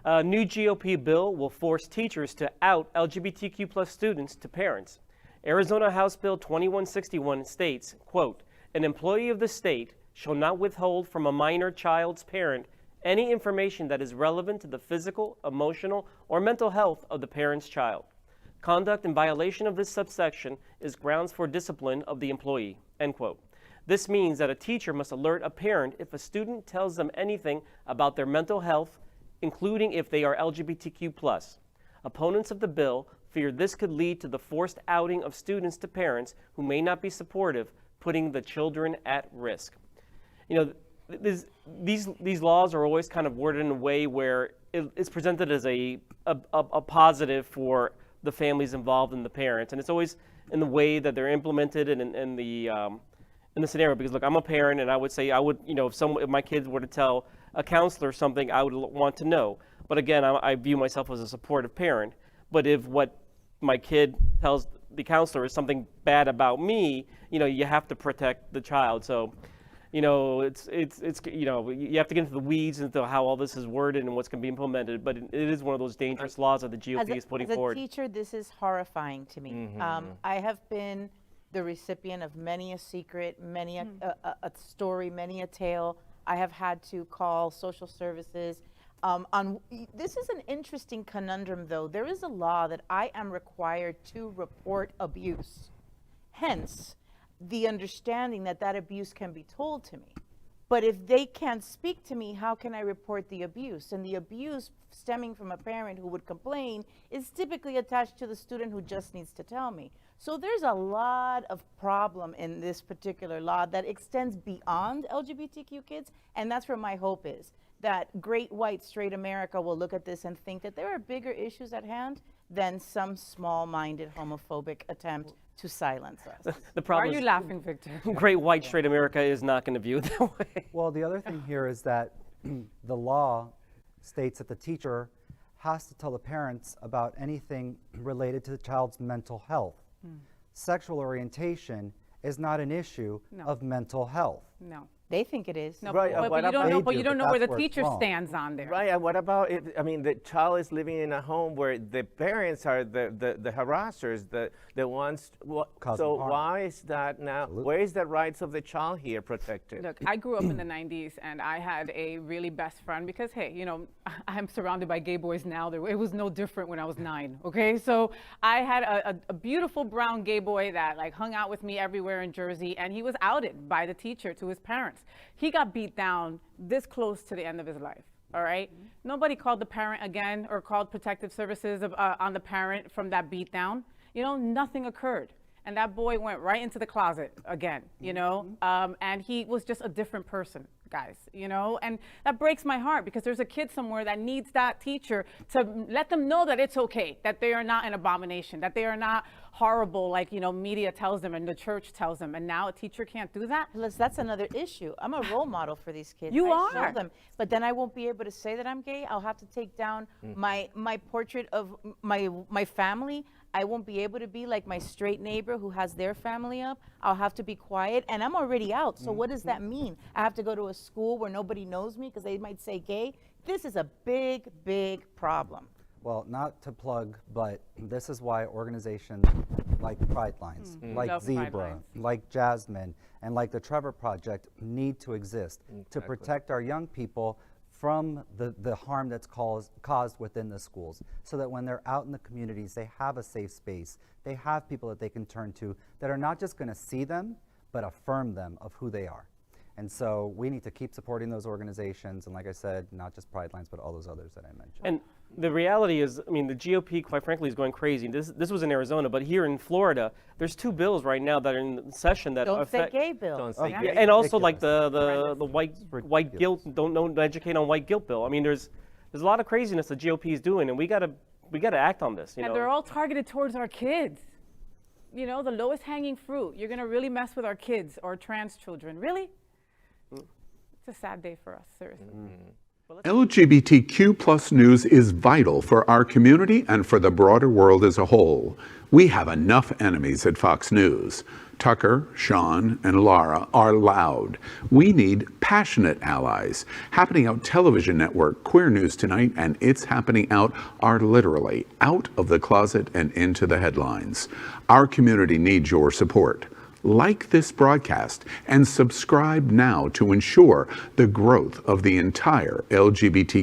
A new GOP bill will force teachers to out LGBTQ plus students to parents. Arizona House Bill 2161 states, quote, an employee of the state shall not withhold from a minor child's parent any information that is relevant to the physical, emotional, or mental health of the parent's child. Conduct in violation of this subsection is grounds for discipline of the employee, end quote. This means that a teacher must alert a parent if a student tells them anything about their mental health, including if they are LGBTQ+. Opponents of the bill fear this could lead to the forced outing of students to parents who may not be supportive, putting the children at risk. You know, these laws are always kind of worded in a way where it's presented as a positive for the families involved and the parents, and it's always in the way that they're implemented and in the scenario. Because look, I'm a parent, and I would say if my kids were to tell a counselor something, I would want to know. But again, I view myself as a supportive parent. But if what my kid tells the counselor is something bad about me, you have to protect the child. So, it's you have to get into the weeds into how all this is worded and what's going to be implemented. But it is one of those dangerous laws that the GOP is putting forward. As a teacher, this is horrifying to me. I have been the recipient of many a secret, many a story, many a tale. I have had to call social services. This is an interesting conundrum, though. There is a law that I am required to report abuse. Hence, the understanding that that abuse can be told to me. But if they can't speak to me, how can I report the abuse? And the abuse stemming from a parent who would complain is typically attached to the student who just needs to tell me. So there's a lot of problem in this particular law that extends beyond LGBTQ kids, and that's where my hope is, that great white straight America will look at this and think that there are bigger issues at hand than some small-minded homophobic attempt to silence us. The problem Why are you laughing, Victor? Great white straight America is not going to view it that way. Well, the other thing here is that the law states that the teacher has to tell the parents about anything related to the child's mental health. Sexual orientation is not an issue of mental health. No. They think it is. No, Right, but you don't know. But you don't know where the that's where it's teacher wrong. stands on there. Right, and what about if, the child is living in a home where the parents are the harassers, the ones, Causing so harm. why is that now, where is the rights of the child here protected? Look, I grew up in the 90s, and I had a really best friend because, hey, I'm surrounded by gay boys now. It was no different when I was 9, okay? So I had a beautiful brown gay boy that hung out with me everywhere in Jersey, and he was outed by the teacher to his parents. He got beat down this close to the end of his life, all right? Nobody called the parent again or called protective services on the parent from that beat down. Nothing occurred. And that boy went right into the closet again, and he was just a different person, guys, and that breaks my heart because there's a kid somewhere that needs that teacher to let them know that it's okay, that they are not an abomination, that they are not horrible like, media tells them and the church tells them, and now a teacher can't do that? Plus, that's another issue. I'm a role model for these kids. You I are. show them, but then I won't be able to say that I'm gay. I'll have to take down my portrait of my family. I won't be able to be like my straight neighbor who has their family up. I'll have to be quiet, and I'm already out. So what does that mean? I have to go to a school where nobody knows me because they might say gay. This is a big, big problem. Well, not to plug, but this is why organizations like Pride Lines, like Love Pride Zebra, Lines. like Jasmine, and like the Trevor Project need to exist to protect our young people from the harm that's caused within the schools, so that when they're out in the communities, they have a safe space. They have people that they can turn to that are not just going to see them, but affirm them of who they are. And so we need to keep supporting those organizations, and like I said, not just Pride Lines, but all those others that I mentioned. And the reality is, the GOP, quite frankly, is going crazy. This was in Arizona, but here in Florida, there's 2 bills right now that are in session that Don't say affect. gay bill. Don't say Yeah, gay. and also like Ridiculous. the white guilt, don't educate on white guilt bill. There's a lot of craziness the GOP is doing, and we gotta act on this. And they're all targeted towards our kids. The lowest hanging fruit. You're gonna really mess with our kids or trans children, really? It's a sad day for us, seriously. LGBTQ plus news is vital for our community and for the broader world as a whole. We have enough enemies at Fox News. Tucker, Sean, and Laura are loud. We need passionate allies. Happening Out Television Network, Queer News Tonight, and It's Happening Out are literally out of the closet and into the headlines. Our community needs your support. Like this broadcast and subscribe now to ensure the growth of the entire LGBTQ